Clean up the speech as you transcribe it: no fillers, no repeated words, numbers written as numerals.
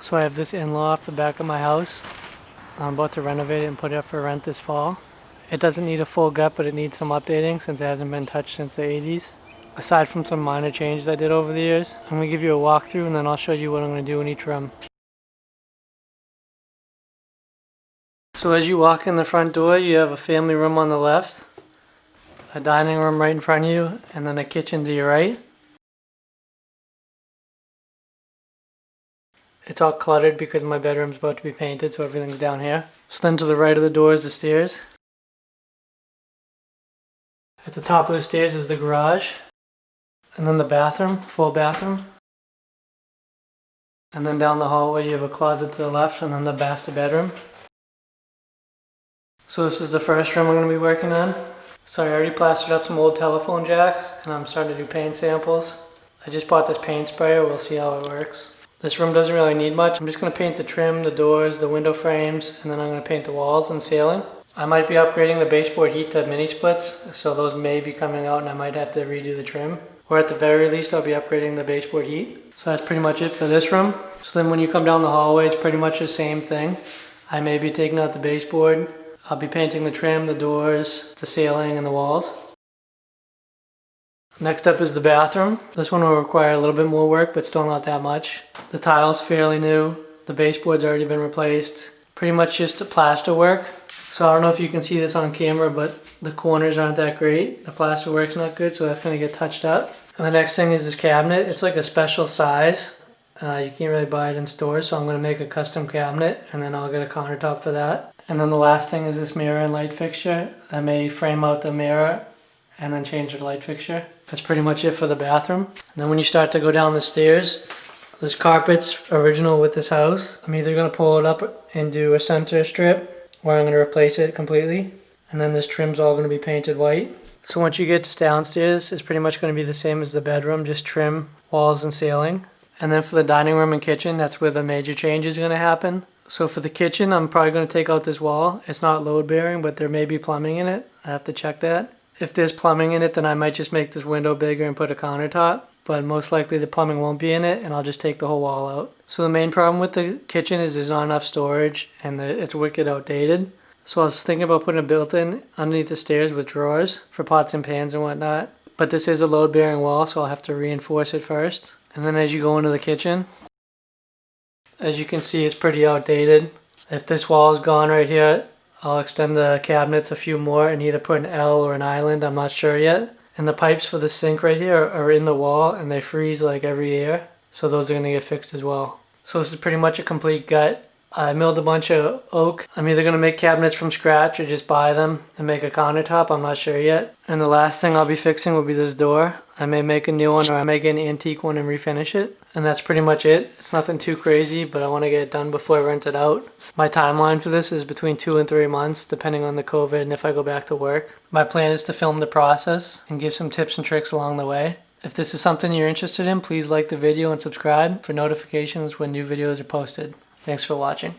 So I have this in-law off the back of my house. I'm about to renovate it and put it up for rent this fall. It doesn't need a full gut, but it needs some updating since it hasn't been touched since the 80s. Aside from some minor changes I did over the years, I'm going to give you a walkthrough and then I'll show you what I'm going to do in each room. So as you walk in the front door, you have a family room on the left, a dining room right in front of you, and then a kitchen to your right. It's all cluttered because my bedroom's about to be painted, so everything's down here. So then to the right of the door is the stairs. At the top of the stairs is the garage. And then the bathroom, full bathroom. And then down the hallway you have a closet to the left and then the master bedroom. So this is the first room I'm going to be working on. So I already plastered up some old telephone jacks and I'm starting to do paint samples. I just bought this paint sprayer, we'll see how it works. This room doesn't really need much. I'm just going to paint the trim, the doors, the window frames, and then I'm going to paint the walls and ceiling. I might be upgrading the baseboard heat to mini splits, so those may be coming out and I might have to redo the trim. Or at the very least I'll be upgrading the baseboard heat. So that's pretty much it for this room. So then when you come down the hallway, it's pretty much the same thing. I may be taking out the baseboard. I'll be painting the trim, the doors, the ceiling, and the walls. Next up is the bathroom. This one will require a little bit more work, but still not that much. The tile's fairly new. The baseboard's already been replaced. Pretty much just plaster work. So I don't know if you can see this on camera, but the corners aren't that great. The plaster work's not good, so that's going to get touched up. And the next thing is this cabinet. It's like a special size. You can't really buy it in stores, so I'm going to make a custom cabinet, and then I'll get a countertop for that. And then the last thing is this mirror and light fixture. I may frame out the mirror and then change the light fixture. That's pretty much it for the bathroom. And then when you start to go down the stairs, this carpet's original with this house. I'm either going to pull it up and do a center strip, or I'm going to replace it completely. And then this trim's all going to be painted white. So once you get to downstairs, it's pretty much going to be the same as the bedroom, just trim, walls, and ceiling. And then for the dining room and kitchen, that's where the major change is going to happen. So for the kitchen, I'm probably going to take out this wall. It's not load bearing, but there may be plumbing in it. I have to check that. If there's plumbing in it, then I might just make this window bigger and put a countertop. But most likely the plumbing won't be in it, and I'll just take the whole wall out. So the main problem with the kitchen is there's not enough storage, and it's wicked outdated. So I was thinking about putting a built-in underneath the stairs with drawers for pots and pans and whatnot. But this is a load-bearing wall, so I'll have to reinforce it first. And then as you go into the kitchen, as you can see, it's pretty outdated. If this wall is gone right here, I'll extend the cabinets a few more and either put an L or an island, I'm not sure yet. And the pipes for the sink right here are in the wall and they freeze like every year. So those are going to get fixed as well. So this is pretty much a complete gut. I milled a bunch of oak. I'm either going to make cabinets from scratch or just buy them and make a countertop, I'm not sure yet. And the last thing I'll be fixing will be this door. I may make a new one or I may get an antique one and refinish it. And that's pretty much it. It's nothing too crazy, but I want to get it done before I rent it out. My timeline for this is between 2 and 3 months, depending on the COVID and if I go back to work. My plan is to film the process and give some tips and tricks along the way. If this is something you're interested in, please like the video and subscribe for notifications when new videos are posted. Thanks for watching.